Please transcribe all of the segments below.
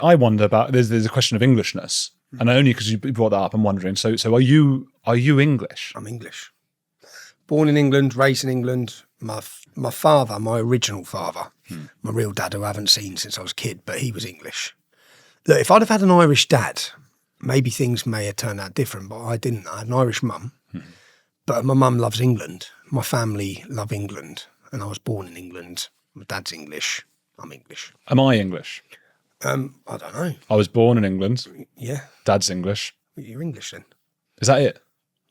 I wonder about, there's a question of Englishness, and only because you brought that up, I'm wondering, so are you English? I'm English. Born in England, raised in England. My father, my original father, my real dad, who I haven't seen since I was a kid, but he was English. Look, if I'd have had an Irish dad, maybe things may have turned out different, but I didn't. I had an Irish mum, but my mum loves England. My family love England, and I was born in England. My dad's English. I'm English. Am I English? I don't know. I was born in England. Yeah. Dad's English. You're English then? Is that it?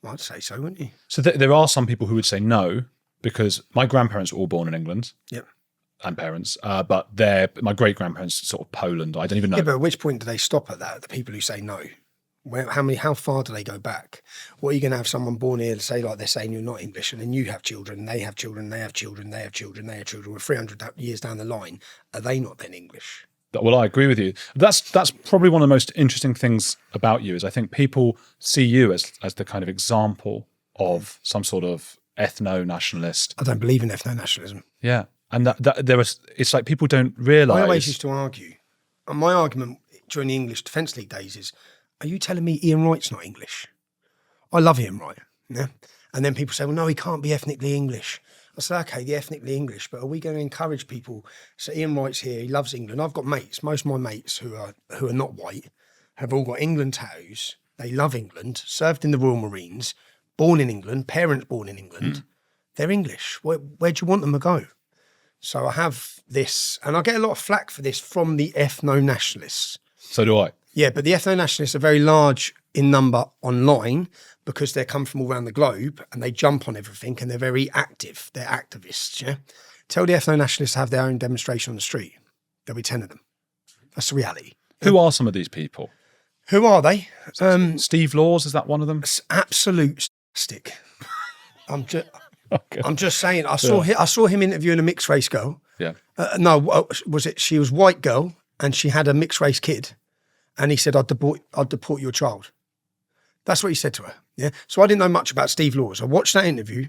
I'd say so, wouldn't you? So there are some people who would say no, because my grandparents were all born in England. Yep. And parents, but my great-grandparents sort of Poland. I don't even know. Yeah, but at which point do they stop at that? The people who say no, how far do they go back? What are you going to have someone born here to say, like, they're saying you're not English, and then you have children, they have children, they have children, they have children, they have children. We're 300 years down the line. Are they not then English? Well, I agree with you. That's probably one of the most interesting things about you, is I think people see you as the kind of example of some sort of ethno-nationalist. I don't believe in ethno-nationalism. Yeah. And it's like people don't realise. I always used to argue, and my argument during the English Defence League days is, are you telling me Ian Wright's not English? I love Ian Wright, yeah? And then people say, well, no, he can't be ethnically English. I said, okay, the ethnically English, but are we going to encourage people? So Ian Wright's here, he loves England. I've got mates, most of my mates who are not white, have all got England tattoos. They love England, served in the Royal Marines, born in England, parents born in England. They're English. Where do you want them to go? So I have this, and I get a lot of flack for this from the ethno-nationalists. So do I. Yeah, but the ethno-nationalists are very large in number online because they come from all around the globe and they jump on everything and they're very active. They're activists, yeah? Tell the ethno-nationalists to have their own demonstration on the street. There'll be 10 of them. That's the reality. Who are some of these people? Who are they? Steve Laws, is that one of them? Absolute stick. Okay. I'm just saying, I saw him interviewing a mixed race girl. Yeah. She was white girl and she had a mixed race kid. And he said, I'd deport your child. That's what he said to her. Yeah. So I didn't know much about Steve Laws. I watched that interview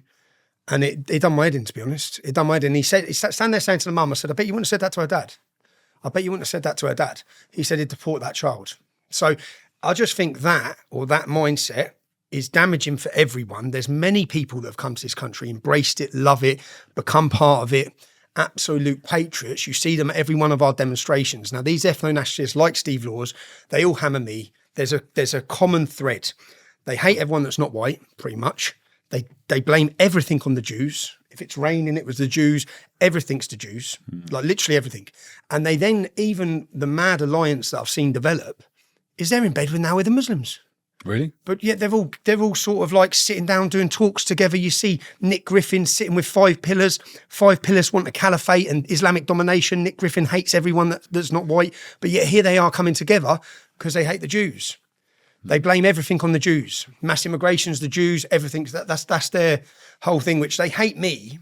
and it done my head in, to be honest. It done my head in. He sat there saying to the mum, I said, I bet you wouldn't have said that to her dad. I bet you wouldn't have said that to her dad. He said he'd deport that child. So I just think that mindset is damaging for everyone. There's many people that have come to this country, embraced it, love it, become part of it, absolute patriots. You see them at every one of our demonstrations. Now, these ethno-nationalists like Steve Laws, they all hammer me. There's a common thread. They hate everyone that's not white, pretty much. They blame everything on the Jews. If it's raining, it was the Jews. Everything's the Jews, like literally everything. And they then, even the mad alliance that I've seen develop, is they're in bed with the Muslims. Really? But yet they're all sort of like sitting down doing talks together. You see Nick Griffin sitting with 5 pillars. 5 pillars want a caliphate and Islamic domination. Nick Griffin hates everyone that's not white. But yet here they are coming together because they hate the Jews. They blame everything on the Jews. Mass immigration's the Jews. Everything's that's their whole thing, which they hate me.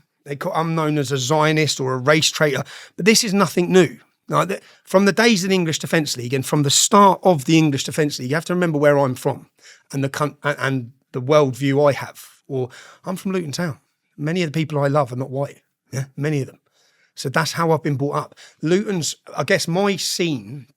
I'm known as a Zionist or a race traitor. But this is nothing new. Now, from the days of the English Defence League and from the start of the English Defence League, you have to remember where I'm from and the worldview I have. Or I'm from Luton Town. Many of the people I love are not white. Yeah, many of them. So that's how I've been brought up. Luton's, I guess, my scene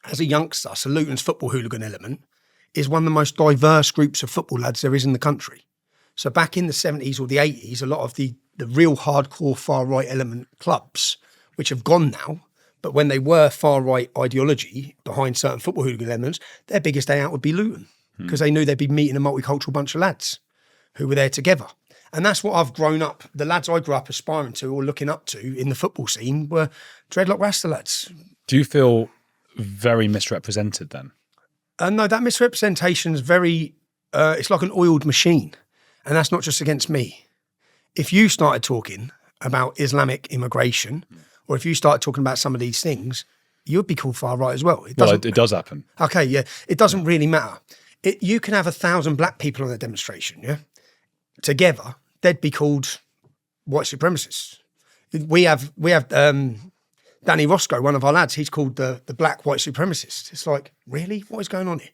as a youngster, so Luton's football hooligan element, is one of the most diverse groups of football lads there is in the country. So back in the 70s or the 80s, a lot of the real hardcore far-right element clubs, which have gone now, but when they were far-right ideology behind certain football hooligan elements, their biggest day out would be Luton because they knew they'd be meeting a multicultural bunch of lads who were there together. And that's what I've grown up, the lads I grew up aspiring to or looking up to in the football scene were dreadlock Rasta lads. Do you feel very misrepresented then? No, that misrepresentation is very, it's like an oiled machine. And that's not just against me. If you started talking about Islamic immigration, or if you started talking about some of these things, you'd be called far right as well. It does happen. Okay, yeah. It doesn't really matter. You can have 1,000 black people on a demonstration, yeah? Together, they'd be called white supremacists. We have Danny Roscoe, one of our lads, he's called the black white supremacist. It's like, really? What is going on here?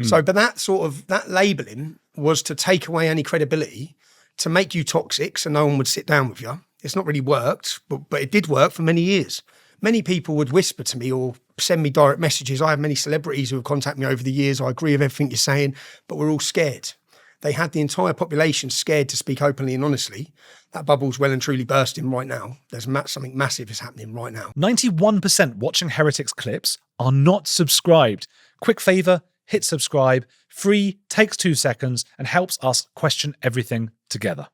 So, but that labelling was to take away any credibility, to make you toxic so no one would sit down with you. It's not really worked, but it did work for many years. many people would whisper to me or send me direct messages. I have many celebrities who have contacted me over the years. I agree with everything you're saying, but we're all scared. They had the entire population scared to speak openly and honestly. That bubble's well and truly bursting right now. There's something massive is happening right now. 91% watching Heretics clips are not subscribed. Quick favour, hit subscribe. Free, takes 2 seconds, and helps us question everything together.